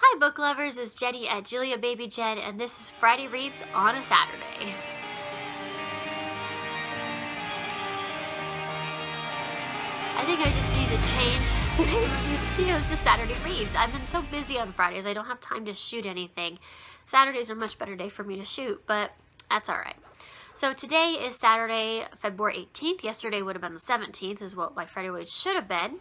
Hi book lovers, it's Jenny at Julia Baby Jen, and this is Friday Reads on a Saturday. I think I just need to change the name of these videos to Saturday Reads. I've been so busy on Fridays, I don't have time to shoot anything. Saturdays are a much better day for me to shoot, but that's alright. So today is Saturday, February 18th. Yesterday would have been the 17th, is what my Friday Reads should have been.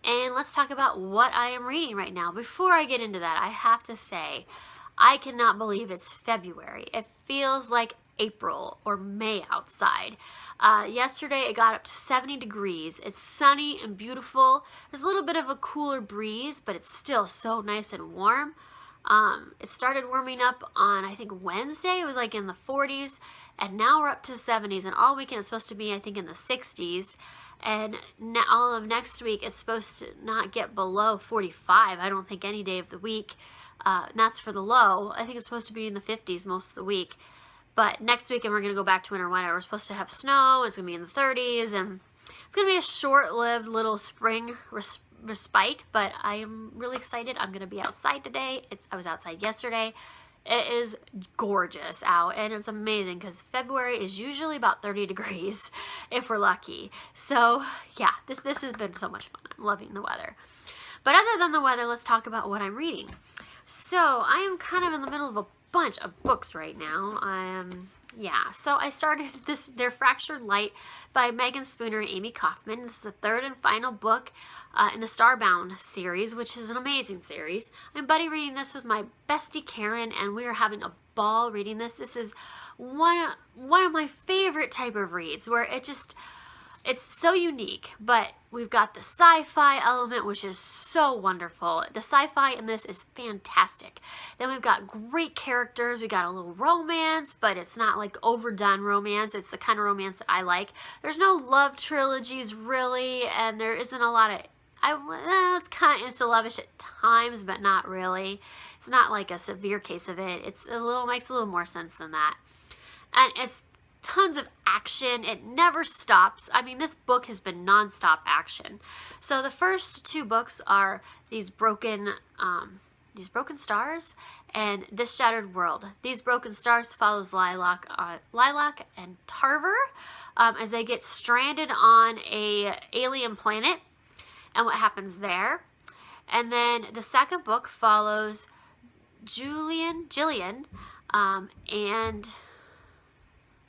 And let's talk about what I am reading right now. Before I get into that, I have to say, I cannot believe it's February. It feels like April or May outside. Yesterday it got up to 70 degrees. It's sunny and beautiful. There's a little bit of a cooler breeze, but it's still so nice and warm. It started warming up on, I think, Wednesday. It was like in the 40s, and now we're up to 70s, and all weekend it's supposed to be, I think, in the 60s. And all of next week it's supposed to not get below 45, I don't think, any day of the week. And that's for the low. I think it's supposed to be in the 50s most of the week. But next weekend we're going to go back to winter weather. We're supposed to have snow. It's going to be in the 30s. And it's going to be a short-lived little spring respite. But I am really excited. I'm going to be outside today. I was outside yesterday. It is gorgeous out, and it's amazing because February is usually about 30 degrees if we're lucky. So yeah, this has been so much fun. I'm loving the weather. But other than the weather, let's talk about what I'm reading. So I am kind of in the middle of a bunch of books right now. So I started Their Fractured Light by Megan Spooner and Amy Kaufman. This is the third and final book in the Starbound series, which is an amazing series. I'm buddy reading this with my bestie Karen, and we are having a ball reading this. This is one of my favorite type of reads, where it's so unique, but we've got the sci-fi element, which is so wonderful. The sci-fi in this is fantastic. Then we've got great characters. We got a little romance, but it's not like overdone romance. It's the kind of romance that I like. There's no love trilogies really, and there isn't a lot of it's kind of insta-lovish at times, but not really. It's not like a severe case of it. Makes a little more sense than that. And it's tons of action. It never stops. I mean, this book has been non-stop action. So the first two books are these broken stars and This Shattered World. These broken stars follows Lilac and Tarver as they get stranded on a alien planet and what happens there. And then the second book follows Jillian and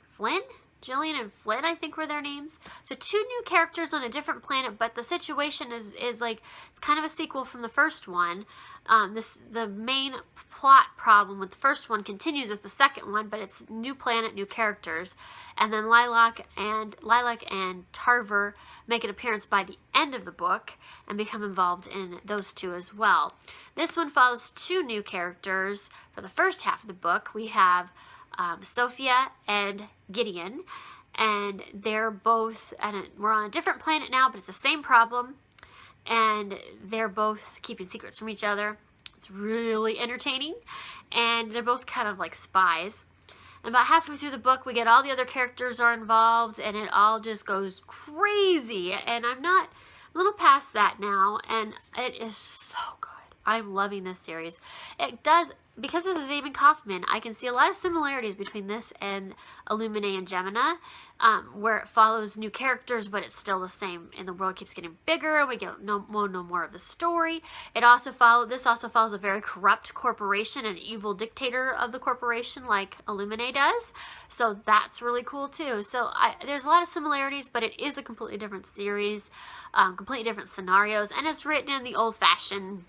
Flynn? Jillian and Flynn, I think, were their names. So two new characters on a different planet, but the situation is like, it's kind of a sequel from the first one. The main plot problem with the first one continues with the second one, but it's new planet, new characters. And then Lilac and Tarver make an appearance by the end of the book and become involved in those two as well. This one follows two new characters. For the first half of the book, we have Sophia and Gideon, and they're both, we're on a different planet now, but it's the same problem, and they're both keeping secrets from each other. It's really entertaining, and they're both kind of like spies. And about halfway through the book, we get all the other characters are involved, and it all just goes crazy, and I'm a little past that now, and it is so good. I'm loving this series. Because this is Amy Kaufman, I can see a lot of similarities between this and Illuminae and Gemina, where it follows new characters, but it's still the same, and the world keeps getting bigger, and we know more of the story. This also follows a very corrupt corporation, an evil dictator of the corporation, like Illuminae does. So that's really cool too. So there's a lot of similarities, but it is a completely different series, completely different scenarios, and it's written in the old-fashioned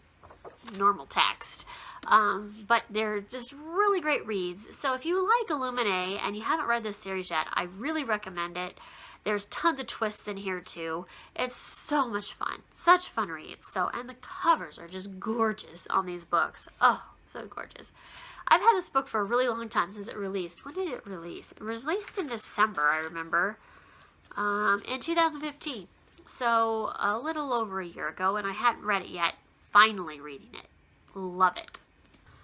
normal text. But they're just really great reads. So if you like Illuminae and you haven't read this series yet, I really recommend it. There's tons of twists in here too. It's so much fun. Such fun reads. And the covers are just gorgeous on these books. Oh, so gorgeous. I've had this book for a really long time since it released. When did it release? It was released in December, I remember, in 2015. So a little over a year ago, and I hadn't read it yet. Finally reading it. Love it.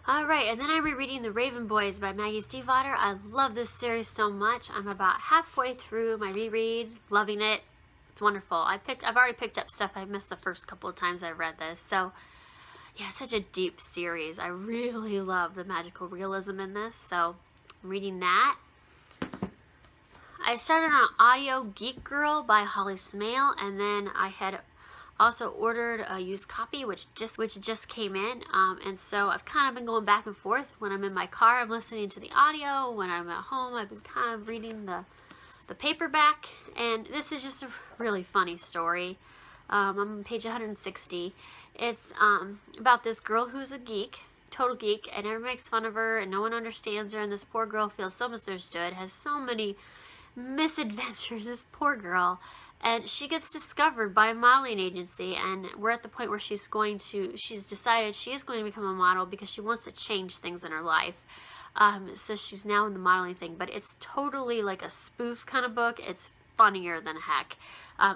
Alright, and then I'm rereading The Raven Boys by Maggie Stiefvater. I love this series so much. I'm about halfway through my reread, loving it. It's wonderful. I've already picked up stuff I missed the first couple of times I read this. So yeah, it's such a deep series. I really love the magical realism in this, so I'm reading that. I started on I Geek Girl by Holly Smale, and then I had also ordered a used copy which just came in, and so I've kind of been going back and forth. When I'm in my car, I'm listening to the audio. When I'm at home, I've been kind of reading the paperback, and this is just a really funny story. I'm on page 160. It's about this girl who's a geek, total geek, and everyone makes fun of her and no one understands her, and this poor girl feels so misunderstood, has so many misadventures, this poor girl, and she gets discovered by a modeling agency, and we're at the point where she's decided she is going to become a model because she wants to change things in her life. So she's now in the modeling thing, but it's totally like a spoof kind of book. It's funnier than heck.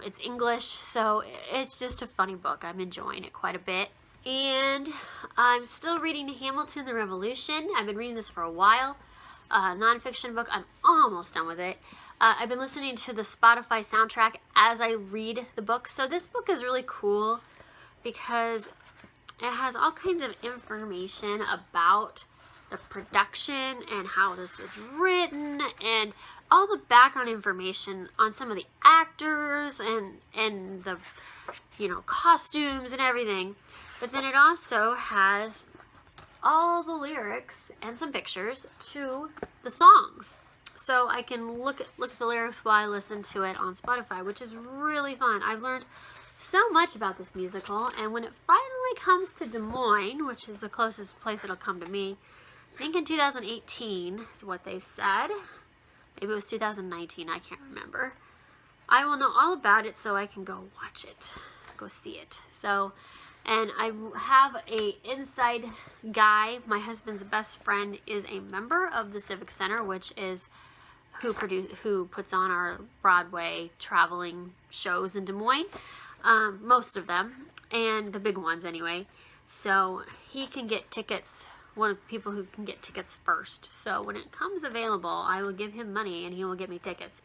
It's English, so it's just a funny book. I'm enjoying it quite a bit. And I'm still reading Hamilton the Revolution. I've been reading this for a while. Nonfiction book. I'm almost done with it. I've been listening to the Spotify soundtrack as I read the book. So this book is really cool because it has all kinds of information about the production and how this was written and all the background information on some of the actors and the, you know, costumes and everything. But then it also has all the lyrics and some pictures to the songs. So I can look at the lyrics while I listen to it on Spotify, which is really fun. I've learned so much about this musical, and when it finally comes to Des Moines, which is the closest place it'll come to me, I think in 2018 is what they said. Maybe it was 2019, I can't remember. I will know all about it so I can go watch it, go see it. So, and I have a inside guy. My husband's best friend is a member of the Civic Center, which is who puts on our Broadway traveling shows in Des Moines, most of them, and the big ones anyway. So he can get tickets, one of the people who can get tickets first. So when it comes available, I will give him money and he will get me tickets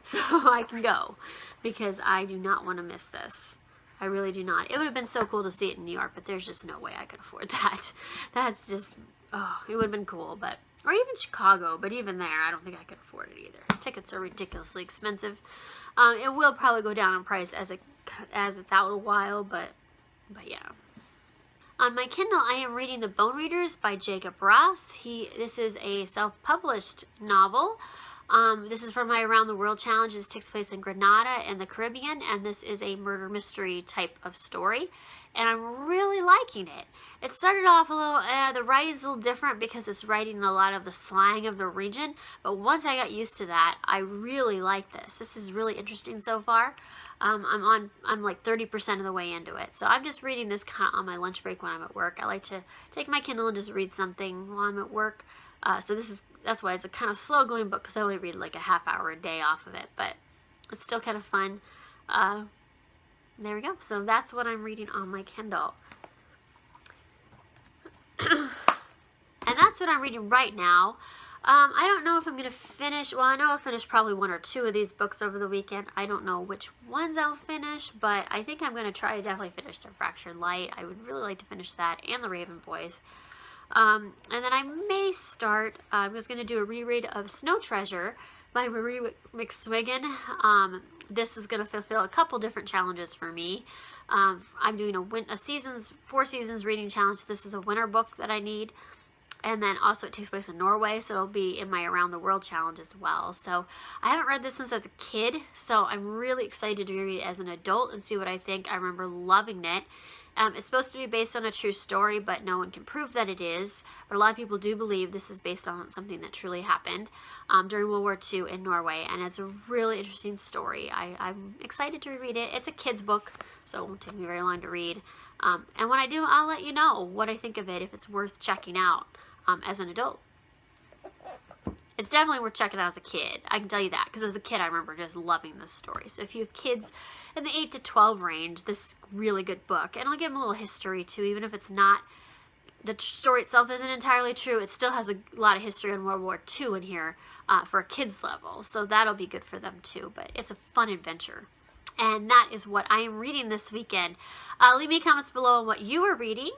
so I can go, because I do not want to miss this. I really do not. It would have been so cool to see it in New York, but there's just no way I could afford that. That's just, oh, it would have been cool, but, or even Chicago, but even there, I don't think I could afford it either. Tickets are ridiculously expensive. It will probably go down in price as it's out a while, but yeah. On my Kindle, I am reading The Bone Readers by Jacob Ross. This is a self-published novel. This is from my Around the World Challenge. This takes place in Grenada in the Caribbean, and this is a murder mystery type of story, and I'm really liking it. It started off a little, the writing's a little different because it's writing a lot of the slang of the region, but once I got used to that, I really like this. This is really interesting so far. I'm like 30% of the way into it, so I'm just reading this kind of on my lunch break when I'm at work. I like to take my Kindle and just read something while I'm at work. So that's why it's a kind of slow going book, because I only read like a half hour a day off of it, but it's still kind of fun. There we go. So that's what I'm reading on my Kindle. And that's what I'm reading right now. I don't know if I'm going to finish, well, I know I'll finish probably one or two of these books over the weekend. I don't know which ones I'll finish, but I think I'm going to try to definitely finish The Fractured Light. I would really like to finish that, and The Raven Boys. And then I may start, I was going to do a reread of Snow Treasure by Marie McSwiggan. This is going to fulfill a couple different challenges for me. I'm doing a 4 seasons reading challenge. This is a winter book that I need. And then also it takes place in Norway, so it'll be in my Around the World challenge as well. So I haven't read this since as a kid, so I'm really excited to read it as an adult and see what I think. I remember loving it. It's supposed to be based on a true story, but no one can prove that it is. But a lot of people do believe this is based on something that truly happened during World War II in Norway. And it's a really interesting story. I'm excited to reread it. It's a kid's book, so it won't take me very long to read. And when I do, I'll let you know what I think of it, if it's worth checking out as an adult. It's definitely worth checking out as a kid. I can tell you that, because as a kid, I remember just loving this story. So if you have kids in the 8 to 12 range, this is a really good book. And I'll give them a little history, too, even if it's not, the story itself isn't entirely true. It still has a lot of history on World War II in here for a kid's level. So that'll be good for them, too. But it's a fun adventure. And that is what I am reading this weekend. Leave me comments below on what you are reading.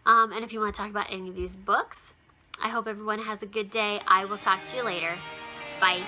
And if you want to talk about any of these books, I hope everyone has a good day. I will talk to you later. Bye.